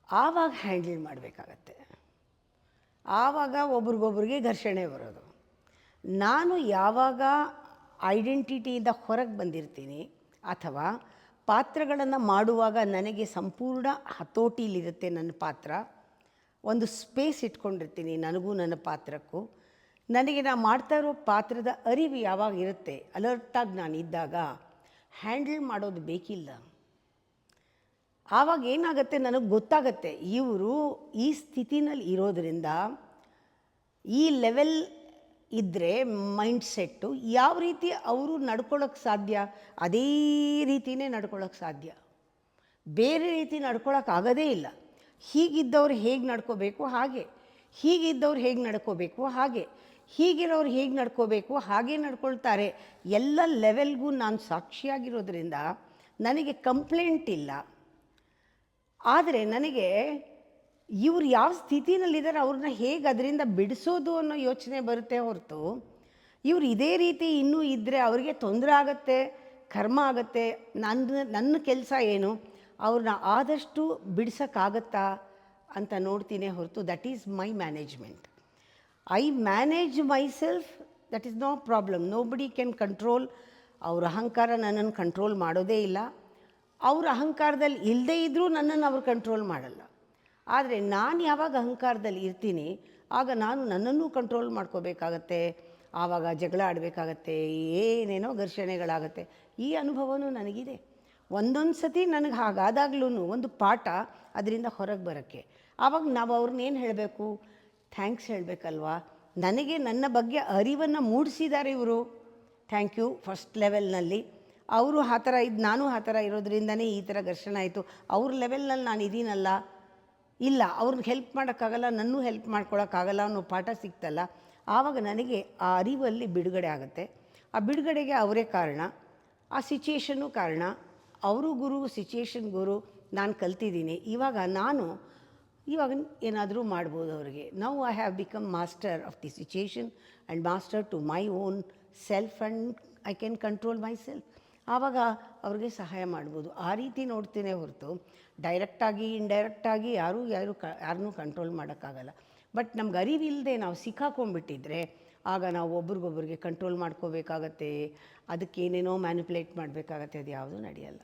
ಆವಾಗ ಹ್ಯಾಂಡಲ್ ಮಾಡಬೇಕಾಗತ್ತೆ. ಆವಾಗ ಒಬ್ರಿಗೊಬ್ರಿಗೆ ಘರ್ಷಣೆ ಬರೋದು. ನಾನು ಯಾವಾಗ ಐಡೆಂಟಿಟಿಯಿಂದ ಹೊರಗೆ ಬಂದಿರ್ತೀನಿ ಅಥವಾ ಪಾತ್ರಗಳನ್ನು ಮಾಡುವಾಗ ನನಗೆ ಸಂಪೂರ್ಣ ಹತೋಟಿಲಿರುತ್ತೆ ನನ್ನ ಪಾತ್ರ, ಒಂದು ಸ್ಪೇಸ್ ಇಟ್ಕೊಂಡಿರ್ತೀನಿ ನನಗೂ ನನ್ನ ಪಾತ್ರಕ್ಕೂ. ನನಗೆ ನಾನು ಮಾಡ್ತಾ ಇರೋ ಪಾತ್ರದ ಅರಿವು ಯಾವಾಗ ಇರುತ್ತೆ, ಅಲರ್ಟಾಗಿ ನಾನು ಇದ್ದಾಗ ಹ್ಯಾಂಡಲ್ ಮಾಡೋದು ಬೇಕಿಲ್ಲ. ಆವಾಗ ಏನಾಗುತ್ತೆ, ನನಗೆ ಗೊತ್ತಾಗತ್ತೆ ಇವರು ಈ ಸ್ಥಿತಿನಲ್ಲಿ ಇರೋದರಿಂದ, ಈ ಲೆವೆಲ್ ಇದ್ದರೆ ಮೈಂಡ್ಸೆಟ್ಟು ಯಾವ ರೀತಿ ಅವರು ನಡ್ಕೊಳ್ಳೋಕ್ಕೆ ಸಾಧ್ಯ, ಅದೇ ರೀತಿಯೇ ನಡ್ಕೊಳ್ಳೋಕ್ಕೆ ಸಾಧ್ಯ. ಬೇರೆ ರೀತಿ ನಡ್ಕೊಳ್ಳೋಕ್ಕಾಗೋದೇ ಇಲ್ಲ. ಹೀಗಿದ್ದವ್ರು ಹೇಗೆ ನಡ್ಕೋಬೇಕು ಹಾಗೆ, ಹೀಗಿದ್ದವ್ರು ಹೇಗೆ ನಡ್ಕೋಬೇಕು ಹಾಗೆ, ಹೀಗಿರೋರು ಹೇಗೆ ನಡ್ಕೋಬೇಕು ಹಾಗೆ ನಡ್ಕೊಳ್ತಾರೆ. ಎಲ್ಲ ಲೆವೆಲ್ಗೂ ನಾನು ಸಾಕ್ಷಿಯಾಗಿರೋದ್ರಿಂದ ನನಗೆ ಕಂಪ್ಲೇಂಟ್ ಇಲ್ಲ. ಆದರೆ ನನಗೆ ಇವ್ರು ಯಾವ ಸ್ಥಿತಿನಲ್ಲಿದ್ದಾರೆ ಅವ್ರನ್ನ ಹೇಗೆ ಅದರಿಂದ ಬಿಡಿಸೋದು ಅನ್ನೋ ಯೋಚನೆ ಬರುತ್ತೆ ಹೊರತು, ಇವ್ರು ಇದೇ ರೀತಿ ಇನ್ನೂ ಇದ್ದರೆ ಅವ್ರಿಗೆ ತೊಂದರೆ ಆಗುತ್ತೆ, ಕರ್ಮ ಆಗುತ್ತೆ. ನನ್ನ ಕೆಲಸ ಏನು, ಅವ್ರನ್ನ ಆದಷ್ಟು ಬಿಡಿಸೋಕ್ಕಾಗತ್ತಾ ಅಂತ ನೋಡ್ತೀನಿ ಹೊರತು, that is my management. I manage myself, that is no problem. Nobody can control. ಅವ್ರ ಅಹಂಕಾರ ನನ್ನನ್ನು ಕಂಟ್ರೋಲ್ ಮಾಡೋದೇ ಇಲ್ಲ. ಅವ್ರ ಅಹಂಕಾರದಲ್ಲಿ ಇಲ್ಲದೇ ಇದ್ದರೂ ನನ್ನನ್ನು ಅವ್ರು ಕಂಟ್ರೋಲ್ ಮಾಡಲ್ಲ. ಆದರೆ ನಾನು ಯಾವಾಗ ಅಹಂಕಾರದಲ್ಲಿ ಇರ್ತೀನಿ ಆಗ ನಾನು ನನ್ನನ್ನು ಕಂಟ್ರೋಲ್ ಮಾಡ್ಕೋಬೇಕಾಗತ್ತೆ. ಆವಾಗ ಜಗಳ ಆಡಬೇಕಾಗತ್ತೆ, ಏನೇನೋ ಘರ್ಷಣೆಗಳಾಗತ್ತೆ. ಈ ಅನುಭವವೂ ನನಗಿದೆ. ಒಂದೊಂದು ಸತಿ ನನಗೆ ಹಾಗಾದಾಗ್ಲೂ ಒಂದು ಪಾಠ ಅದರಿಂದ ಹೊರಗೆ ಬರೋಕ್ಕೆ. ಆವಾಗ ನಾವು ಅವ್ರನ್ನೇನು ಹೇಳಬೇಕು, ಥ್ಯಾಂಕ್ಸ್ ಹೇಳಬೇಕಲ್ವಾ, ನನಗೆ ನನ್ನ ಬಗ್ಗೆ ಅರಿವನ್ನು ಮೂಡಿಸಿದ್ದಾರೆ ಇವರು, ಥ್ಯಾಂಕ್ ಯು. ಫಸ್ಟ್ ಲೆವೆಲ್ನಲ್ಲಿ ಅವರು ಆ ಥರ ನಾನು ಆ ಥರ ಇರೋದ್ರಿಂದನೇ ಈ ಥರ ಘರ್ಷಣೆ ಆಯಿತು. ಅವ್ರ ಲೆವೆಲ್ನಲ್ಲಿ ನಾನು ಇದೀನಲ್ಲ, ಇಲ್ಲ ಅವ್ರನ್ನ ಹೆಲ್ಪ್ ಮಾಡೋಕ್ಕಾಗಲ್ಲ, ನನ್ನೂ ಹೆಲ್ಪ್ ಮಾಡ್ಕೊಳಕ್ಕಾಗಲ್ಲ ಅನ್ನೋ ಪಾಠ ಸಿಕ್ತಲ್ಲ, ಆವಾಗ ನನಗೆ ಆ ಅರಿವಲ್ಲಿ ಬಿಡುಗಡೆ ಆಗುತ್ತೆ. ಆ ಬಿಡುಗಡೆಗೆ ಅವರೇ ಕಾರಣ, ಆ ಸಿಚುಯೇಷನ್ನು ಕಾರಣ. ಅವರು ಗುರು, ಸಿಚುಯೇಷನ್ ಗುರು. ನಾನು ಕಲ್ತಿದ್ದೀನಿ. ಇವಾಗ ಏನಾದರೂ ಮಾಡ್ಬೋದು ಅವರಿಗೆ. Now I have become master of the situation and master to my own self and I can control myself. ಆವಾಗ ಅವ್ರಿಗೆ ಸಹಾಯ ಮಾಡ್ಬೋದು. ಆ ರೀತಿ ನೋಡ್ತೇನೆ ಹೊರತು ಡೈರೆಕ್ಟಾಗಿ ಇಂಡೈರೆಕ್ಟಾಗಿ ಯಾರನ್ನೂ ಕಂಟ್ರೋಲ್ ಮಾಡೋಕ್ಕಾಗಲ್ಲ. ಬಟ್ ನಮ್ಗೆ ಅರಿವಿಲ್ಲದೆ ನಾವು ಸಿಕ್ಕಾಕೊಂಡ್ಬಿಟ್ಟಿದ್ರೆ ಆಗ ನಾವು ಒಬ್ರಿಗೊಬ್ರಿಗೆ ಕಂಟ್ರೋಲ್ ಮಾಡ್ಕೋಬೇಕಾಗತ್ತೆ, ಅದಕ್ಕೇನೇನೋ ಮ್ಯಾನಿಪುಲೇಟ್ ಮಾಡಬೇಕಾಗತ್ತೆ. ಅದು ಯಾವುದೂ ನಡೆಯಲ್ಲ.